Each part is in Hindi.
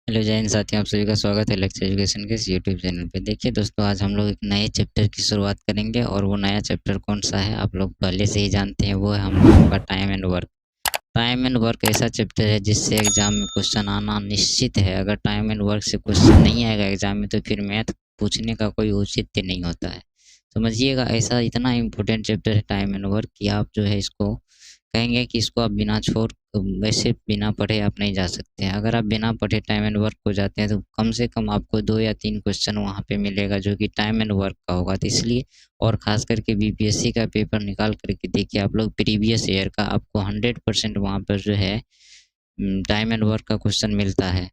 हेलो जय हिंद साथियों, आप सभी का स्वागत है लेक्चर एजुकेशन के इस यूट्यूब चैनल पे। देखिए दोस्तों, आज हम लोग एक नए चैप्टर की शुरुआत करेंगे और वो नया चैप्टर कौन सा है आप लोग पहले से ही जानते हैं। वो है हम लोगों का time and work. Time and work ऐसा चैप्टर है जिससे एग्जाम में क्वेश्चन आना निश्चित है। अगर टाइम एंड वर्क से क्वेश्चन नहीं आएगा एग्जाम में तो फिर मैथ पूछने का कोई औचित्य नहीं होता है। समझिएगा, ऐसा इतना इम्पोर्टेंट चैप्टर है टाइम एंड वर्क कि आप जो है इसको कहेंगे कि इसको आप बिना छोड़ वैसे बिना पढ़े आप नहीं जा सकते हैं। अगर आप बिना पढ़े टाइम एंड वर्क को जाते हैं तो कम से कम आपको 2 या 3 क्वेश्चन वहाँ पे मिलेगा जो कि टाइम एंड वर्क का होगा। तो इसलिए और ख़ास करके बीपीएससी का पेपर निकाल कर के देखिए आप लोग, प्रीवियस ईयर का आपको 100% वहाँ पर जो है टाइम एंड वर्क का क्वेश्चन मिलता है।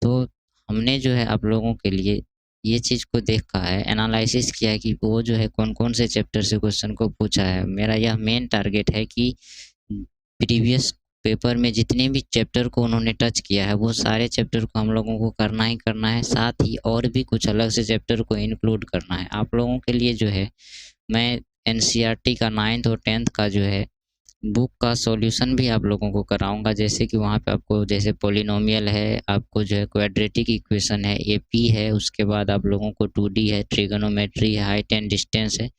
तो हमने जो है आप लोगों के लिए ये चीज़ को देखा है, एनालिसिस किया है कि वो जो है कौन-कौन से चैप्टर से क्वेश्चन को पूछा है। मेरा यह मेन टारगेट है कि प्रीवियस पेपर में जितने भी चैप्टर को उन्होंने टच किया है वो सारे चैप्टर को हम लोगों को करना ही करना है। साथ ही और भी कुछ अलग से चैप्टर को इंक्लूड करना है। आप लोगों के लिए जो है मैं एनसीईआरटी का 9th और 10th का जो है बुक का सॉल्यूशन भी आप लोगों को कराऊँगा। जैसे कि वहाँ पे आपको जैसे पॉलिनोमियल है, आपको जो है क्वाड्रेटिक इक्वेशन है, एपी है, उसके बाद आप लोगों को 2D है, ट्रिगोनोमेट्री है, हाइट एंड डिस्टेंस है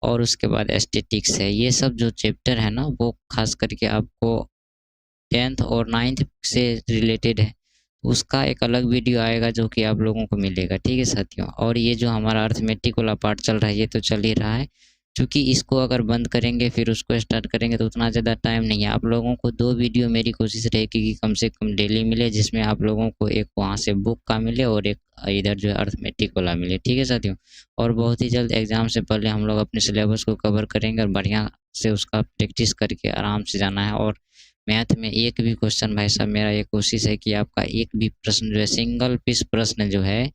और उसके बाद एस्थेटिक्स है। ये सब जो चैप्टर है ना वो ख़ास करके आपको 10th और 9th से रिलेटेड है। उसका एक अलग वीडियो आएगा जो कि आप लोगों को मिलेगा, ठीक है साथियों। और ये जो हमारा अर्थमेटिक वाला पार्ट चल रहा है ये तो चल ही रहा है। चूँकि इसको अगर बंद करेंगे फिर उसको स्टार्ट करेंगे तो उतना ज़्यादा टाइम नहीं है। आप लोगों को 2 वीडियो मेरी कोशिश रहेगी कि कम से कम डेली मिले, जिसमें आप लोगों को एक वहाँ से बुक का मिले और एक इधर जो है अर्थमेटिक वाला मिले, ठीक है साथियों। और बहुत ही जल्द एग्ज़ाम से पहले हम लोग अपने सिलेबस को कवर करेंगे और बढ़िया से उसका प्रैक्टिस करके आराम से जाना है। और मैथ में एक भी क्वेश्चन, भाई साहब मेरा ये कोशिश है कि आपका एक भी प्रश्न जो है, सिंगल पीस प्रश्न जो है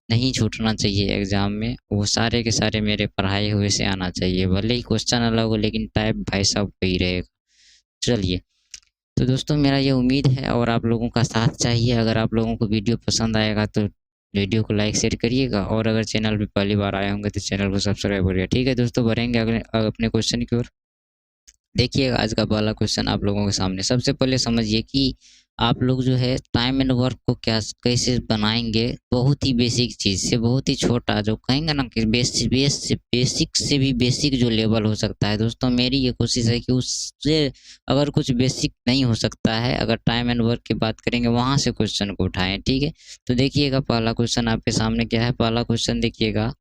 नहीं छूटना चाहिए एग्जाम में। वो सारे के सारे मेरे पढ़ाए हुए से आना चाहिए, भले ही क्वेश्चन अलग हो लेकिन टाइप भाई साहब वही रहेगा। चलिए, तो दोस्तों मेरा ये उम्मीद है और आप लोगों का साथ चाहिए। अगर आप लोगों को वीडियो पसंद आएगा तो वीडियो को लाइक शेयर करिएगा और अगर चैनल पे पहली बार आए होंगे तो चैनल को सब्सक्राइब करिएगा। ठीक है दोस्तों, बढ़ेंगे अगले अपने क्वेश्चन की ओर। देखिए आज का पहला क्वेश्चन आप लोगों के सामने। सबसे पहले समझिए कि आप लोग जो है टाइम एंड वर्क को क्या कैसे बनाएंगे। बहुत ही बेसिक चीज़ से, बहुत ही छोटा, जो कहेंगे ना कि बेसिक से भी बेसिक जो लेवल हो सकता है दोस्तों, मेरी ये कोशिश है कि उससे अगर कुछ बेसिक नहीं हो सकता है, अगर टाइम एंड वर्क की बात करेंगे वहाँ से क्वेश्चन को उठाएं, ठीक है। तो देखिएगा पहला क्वेश्चन आपके सामने क्या है। पहला क्वेश्चन देखिएगा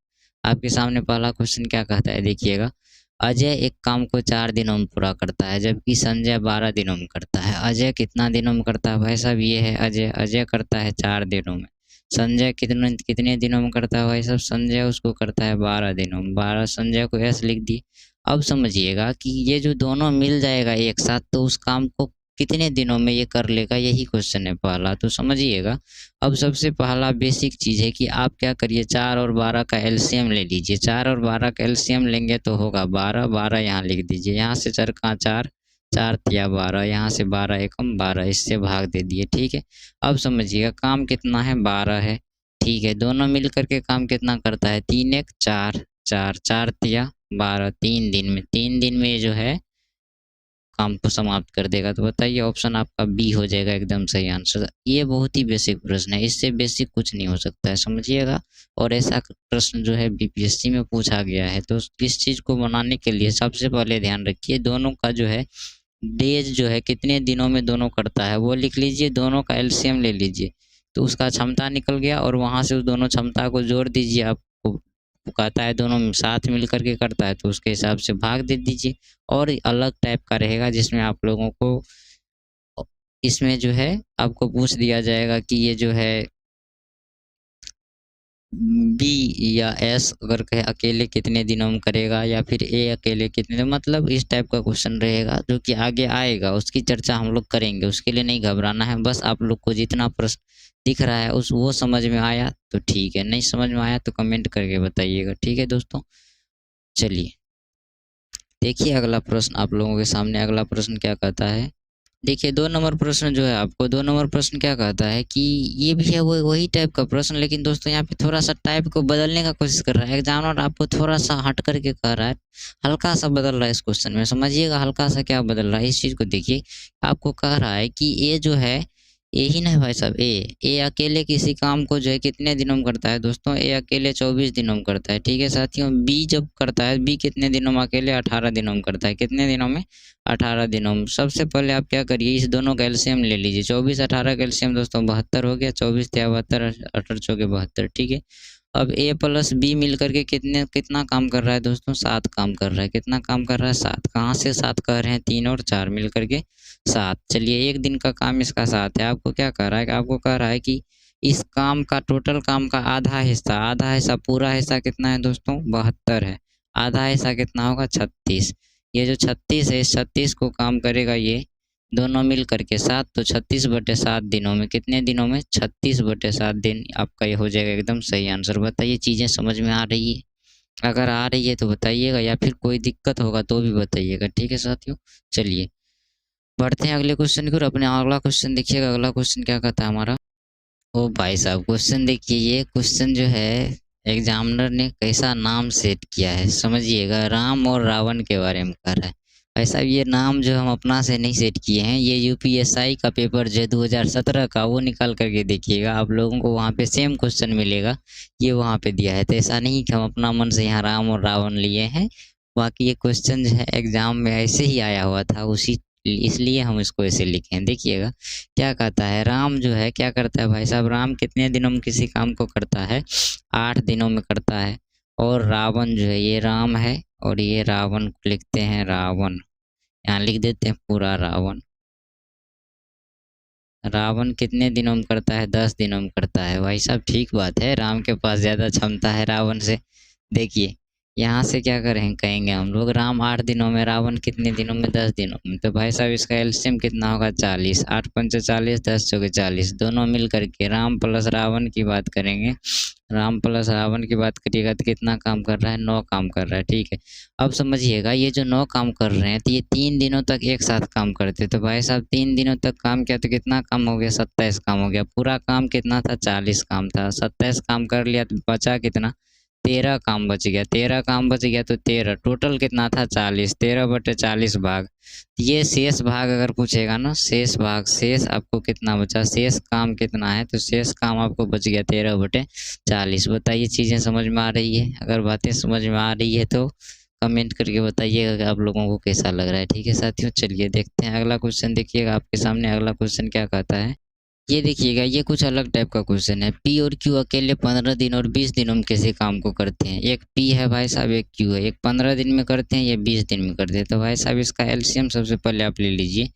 आपके सामने, पहला क्वेश्चन क्या कहता है देखिएगा। अजय एक काम को 4 दिनों में पूरा करता है जबकि संजय 12 दिनों में करता है। अजय कितना दिनों में करता है भाई साहब, ये है अजय। अजय करता है 4 दिनों में। संजय कितने कितने दिनों में करता है भाई साहब, संजय उसको करता है 12 दिनों में। 12 संजय को एस लिख दिए। अब समझिएगा कि ये जो दोनों मिल जाएगा एक साथ तो उस काम को कितने दिनों में ये कर लेगा, यही क्वेश्चन है पहला। तो समझिएगा, अब सबसे पहला बेसिक चीज़ है कि आप क्या करिए, 4 और 12 का एलसीएम ले लीजिए। 4 और 12 का एलसीएम लेंगे तो होगा 12। 12 यहाँ लिख दीजिए, यहाँ से 4 का 4, 4 तिया 12, यहाँ से 12 एकम 12, इससे भाग दे दिए, ठीक है। अब समझिएगा काम कितना है, 12 है, ठीक है। दोनों मिल करके काम कितना करता है, 3 एक 4, 4 4 तिया 12, 3 दिन में, 3 दिन में ये जो है काम को समाप्त कर देगा। तो बताइए ऑप्शन आपका बी हो जाएगा एकदम सही आंसर। ये बहुत ही बेसिक प्रश्न है, इससे बेसिक कुछ नहीं हो सकता है, समझिएगा। और ऐसा प्रश्न जो है बीपीएससी में पूछा गया है। तो इस चीज़ को बनाने के लिए सबसे पहले ध्यान रखिए दोनों का जो है डेज जो है कितने दिनों में दोनों करता है वो लिख लीजिए। दोनों का एलसीएम ले लीजिए तो उसका क्षमता निकल गया और वहाँ से उस दोनों क्षमता को जोड़ दीजिए। आपको वो कहता है दोनों साथ मिल कर के करता है तो उसके हिसाब से भाग दे दीजिए। और अलग टाइप का रहेगा जिसमें आप लोगों को इसमें जो है आपको पूछ दिया जाएगा कि ये जो है बी या एस अगर कहे अकेले कितने दिनों में करेगा या फिर ए अकेले कितने, मतलब इस टाइप का क्वेश्चन रहेगा जो कि आगे आएगा, उसकी चर्चा हम लोग करेंगे। उसके लिए नहीं घबराना है, बस आप लोग को जितना प्रश्न दिख रहा है उस वो समझ में आया तो ठीक है, नहीं समझ में आया तो कमेंट करके बताइएगा, ठीक है दोस्तों। चलिए देखिए अगला प्रश्न आप लोगों के सामने। अगला प्रश्न क्या कहता है, देखिए 2 नंबर प्रश्न जो है आपको, 2 नंबर प्रश्न क्या कहता है कि ये भी है वही टाइप का प्रश्न, लेकिन दोस्तों यहाँ पे थोड़ा सा टाइप को बदलने का कोशिश कर रहा है एग्जामिनर। आपको थोड़ा सा हट करके कह रहा है, हल्का सा बदल रहा है इस क्वेश्चन में। समझिएगा हल्का सा क्या बदल रहा है, इस चीज़ को देखिए। आपको कह रहा है कि ये जो है ए ही ना है भाई साहब, ए अकेले किसी काम को जो है कितने दिनों में करता है दोस्तों, ए अकेले 24 दिनों में करता है। ठीक है साथियों, बी जब करता है, बी कितने दिनों में अकेले 18 दिनों में करता है। कितने दिनों में? 18 दिनों में। सबसे पहले आप क्या करिए, इस दोनों का एलसीएम ले लीजिए। 24 18 का एलसीएम दोस्तों 72 हो गया। 24 या 72, 18 चौके 72। ठीक है, अब ए प्लस बी मिल करके कितना काम कर रहा है दोस्तों? 7 काम कर रहा है। कितना काम कर रहा है? 7। कहाँ से 7 कर रहे हैं? 3 और 4 मिल करके 7। चलिए, एक दिन का काम इसका 7 है। आपको क्या कह रहा है? आपको कह रहा है कि इस काम का, टोटल काम का आधा हिस्सा, पूरा हिस्सा कितना है दोस्तों? 72 है। आधा हिस्सा कितना होगा? 36। ये जो 36 है, इस 36 को काम करेगा ये दोनों मिल करके 7। तो 36/7 दिनों में, कितने दिनों में? 36/7 दिन आपका ये हो जाएगा एकदम सही आंसर। बताइए, चीज़ें समझ में आ रही है? अगर आ रही है तो बताइएगा, या फिर कोई दिक्कत होगा तो भी बताइएगा। ठीक है साथियों, चलिए बढ़ते हैं अगले क्वेश्चन की ओर। अपने अगला क्वेश्चन देखिएगा। अगला क्वेश्चन क्या कहता है हमारा? ओ भाई साहब, क्वेश्चन देखिए। ये क्वेश्चन जो है एग्जामिनर ने कैसा नाम सेट किया है समझिएगा। राम और रावण के बारे में कर रहा है। भाई साहब, ये नाम जो हम अपना से नहीं सेट किए हैं, ये यूपीएसआई का पेपर जो है 2017 का, वो निकाल करके देखिएगा। आप लोगों को वहाँ पे सेम क्वेश्चन मिलेगा, ये वहाँ पे दिया है। तो ऐसा नहीं कि हम अपना मन से यहाँ राम और रावण लिए हैं। बाकी ये क्वेश्चन जो है एग्जाम में ऐसे ही आया हुआ था, उसी इसलिए हम इसको ऐसे लिखे हैं। देखिएगा क्या कहता है। राम जो है क्या करता है भाई साहब? राम कितने दिनों में किसी काम को करता है? 8 दिनों में करता है। और रावण जो है, ये राम है और ये रावण को लिखते हैं रावण। यहाँ लिख देते हैं पूरा रावण। रावण कितने दिनों में करता है? 10 दिनों में करता है। भाई साहब ठीक बात है, राम के पास ज़्यादा क्षमता है रावण से। देखिए यहाँ से क्या करें, कहेंगे हम लोग राम 8 दिनों में, रावण कितने दिनों में? 10 दिनों में। तो भाई साहब इसका एलसीएम कितना होगा? 40। 8 पंचे 40, 10 चौके 40। दोनों मिल करके राम प्लस रावण की बात करेंगे। राम प्लस रावण की बात करिएगा तो कितना काम कर रहा है? 9 काम कर रहा है। ठीक है, अब समझिएगा, ये जो 9 काम कर रहे हैं तो ये 3 दिनों तक एक साथ काम करते। तो भाई साहब 3 दिनों तक काम किया तो कितना काम हो गया? 27 काम हो गया। पूरा काम कितना था? 40 काम था। 27 काम कर लिया तो बचा कितना? 13 काम बच गया। 13 काम बच गया तो 13, टोटल कितना था? 40। 13/40 भाग। ये शेष भाग अगर पूछेगा ना, शेष भाग, शेष आपको कितना बचा? शेष काम कितना है? तो शेष काम आपको बच गया 13/40। बताइए, चीज़ें समझ में आ रही है? अगर बातें समझ में आ रही है तो कमेंट करके बताइएगा कि आप लोगों को कैसा लग रहा है। ठीक है साथियों, चलिए देखते हैं अगला क्वेश्चन। देखिएगा आपके सामने अगला क्वेश्चन क्या कहता है। ये देखिएगा, ये कुछ अलग टाइप का क्वेश्चन है। पी और क्यू अकेले 15 दिन और 20 दिनों में किसी काम को करते हैं। एक पी है भाई साहब, एक क्यू है। एक 15 दिन में करते हैं, ये 20 दिन में करते हैं। तो भाई साहब इसका एलसीएम सबसे पहले आप ले लीजिए,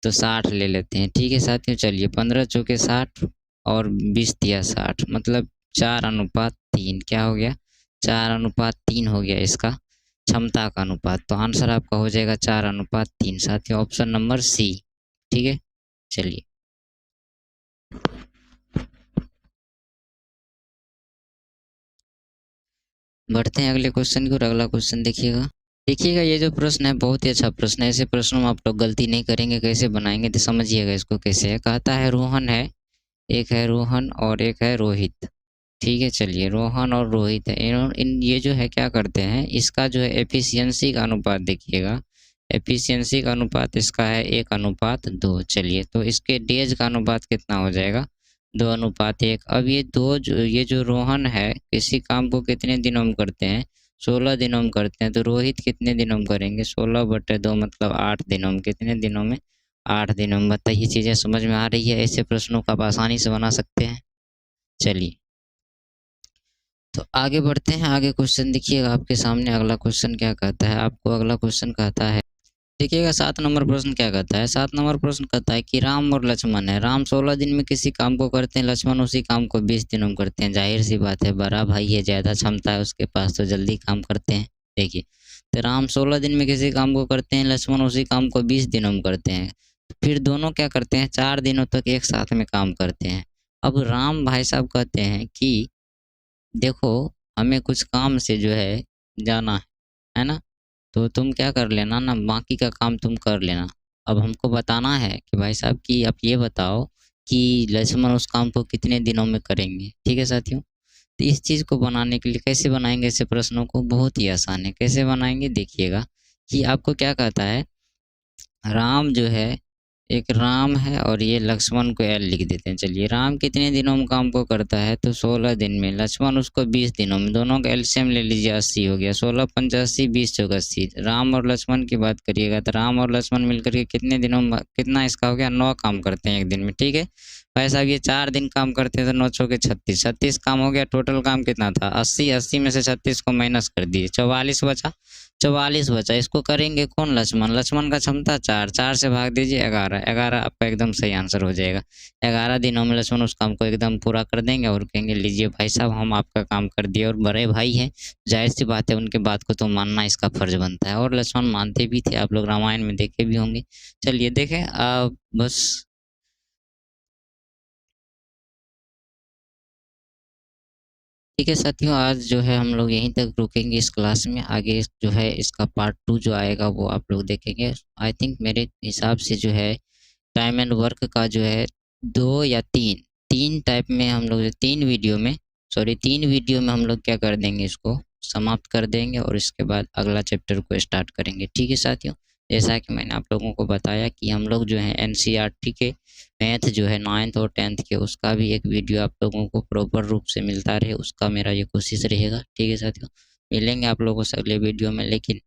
तो 60 ले लेते हैं। ठीक है साथियों, चलिए 15 चौके 60 और 20 तिया 60, मतलब 4:3। क्या हो गया? 4:3 हो गया इसका क्षमता का अनुपात। तो आंसर आपका हो जाएगा 4:3 साथियों, ऑप्शन नंबर सी। ठीक है, चलिए बढ़ते हैं अगले क्वेश्चन की ओर। अगला क्वेश्चन देखिएगा। देखिएगा ये जो प्रश्न है बहुत ही अच्छा प्रश्न है। ऐसे प्रश्नों में आप लोग गलती नहीं करेंगे। कैसे बनाएंगे तो समझिएगा इसको कैसे है। कहता है रोहन है, एक है रोहन और एक है रोहित। ठीक है, चलिए रोहन और रोहित है। इन ये जो है क्या करते हैं, इसका जो है एफिशिएंसी का अनुपात देखिएगा। एफिशिएंसी का अनुपात इसका है 1:2। चलिए, तो इसके डेज का अनुपात कितना हो जाएगा? 2:1। अब ये जो रोहन है किसी काम को कितने दिनों में करते हैं? 16 दिनों में करते हैं। तो रोहित कितने दिनों में करेंगे? 16/2 मतलब 8 दिनों में। कितने दिनों में? 8 दिनों में। बताइए, चीज़ें समझ में आ रही है? ऐसे प्रश्नों को आप आसानी से बना सकते हैं। चलिए तो आगे बढ़ते हैं। आगे क्वेश्चन देखिएगा आपके सामने। अगला क्वेश्चन क्या कहता है आपको? अगला क्वेश्चन कहता है, देखिएगा 7 नंबर प्रश्न क्या कहता है। 7 नंबर प्रश्न कहता है कि राम और लक्ष्मण है। राम 16 दिन में किसी काम को करते हैं, लक्ष्मण उसी काम को 20 दिनों में करते हैं। जाहिर सी बात है, बड़ा भाई है, ज़्यादा क्षमता है उसके पास, तो जल्दी काम करते हैं। देखिए, तो राम 16 दिन में किसी काम को करते हैं, लक्ष्मण उसी काम को 20 दिनों में करते हैं। फिर दोनों क्या करते हैं? 4 दिनों तक एक साथ में काम करते हैं। अब राम भाई साहब कहते हैं कि देखो, हमें कुछ काम से जो है जाना है ना? तो तुम क्या कर लेना ना, बाकी का काम तुम कर लेना। अब हमको बताना है कि भाई साहब कि आप ये बताओ कि लक्ष्मण उस काम को कितने दिनों में करेंगे। ठीक है साथियों, तो इस चीज़ को बनाने के लिए कैसे बनाएंगे ऐसे प्रश्नों को? बहुत ही आसान है। कैसे बनाएंगे देखिएगा कि आपको क्या कहता है, राम जो है एक राम है और ये लक्ष्मण को एल लिख देते हैं। चलिए, राम कितने दिनों में काम को करता है, तो 16 दिन में। लक्ष्मण उसको 20 दिनों में। दोनों का एलसीएम ले लीजिए, 80 हो गया। 16 पंचा 80, 20 चौका 80। राम और लक्ष्मण की बात करिएगा तो राम और लक्ष्मण मिलकर के कितने दिनों में, कितना इसका हो गया, 9 काम करते हैं एक दिन में। ठीक है भाई साहब, ये 4 दिन काम करते हैं तो 9 चौके 36, 36 काम हो गया। टोटल काम कितना था, 80, 80 में से 36 को माइनस कर दिए, 44 बचा। 44 बचा, इसको करेंगे कौन, लक्ष्मण। लक्ष्मण का क्षमता 4, 4 से भाग दीजिए 11, 11 आपका एकदम सही आंसर हो जाएगा। 11 दिनों में लक्ष्मण उस काम को एकदम पूरा कर देंगे और कहेंगे लीजिए भाई साहब, हम आपका काम कर दिए। और बड़े भाई हैं, जाहिर सी बात है, उनके बात को तो मानना इसका फर्ज बनता है। और लक्ष्मण मानते भी थे, आप लोग रामायण में देखे भी होंगे। चलिए देखें, बस ठीक है साथियों, आज जो है हम लोग यहीं तक रुकेंगे इस क्लास में। आगे जो है इसका पार्ट 2 जो आएगा वो आप लोग देखेंगे। आई थिंक मेरे हिसाब से जो है टाइम एंड वर्क का जो है 2 या 3, 3 टाइप में हम लोग 3 वीडियो में, सॉरी 3 वीडियो में हम लोग क्या कर देंगे, इसको समाप्त कर देंगे और इसके बाद अगला चैप्टर को स्टार्ट करेंगे। ठीक है साथियों, जैसा कि मैंने आप लोगों को बताया कि हम लोग जो है एनसीईआरटी के मैथ जो है 9th और 10th के, उसका भी एक वीडियो आप लोगों को प्रॉपर रूप से मिलता रहे, उसका मेरा ये कोशिश रहेगा। ठीक है साथियों, मिलेंगे आप लोगों से अगले वीडियो में। लेकिन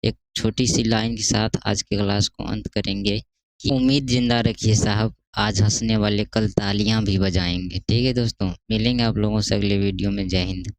एक छोटी सी लाइन के साथ आज के क्लास को अंत करेंगे कि उम्मीद जिंदा रखिए साहब, आज हंसने वाले कल तालियां भी बजाएंगे। ठीक है दोस्तों, मिलेंगे आप लोगों से अगले वीडियो में। जय हिंद।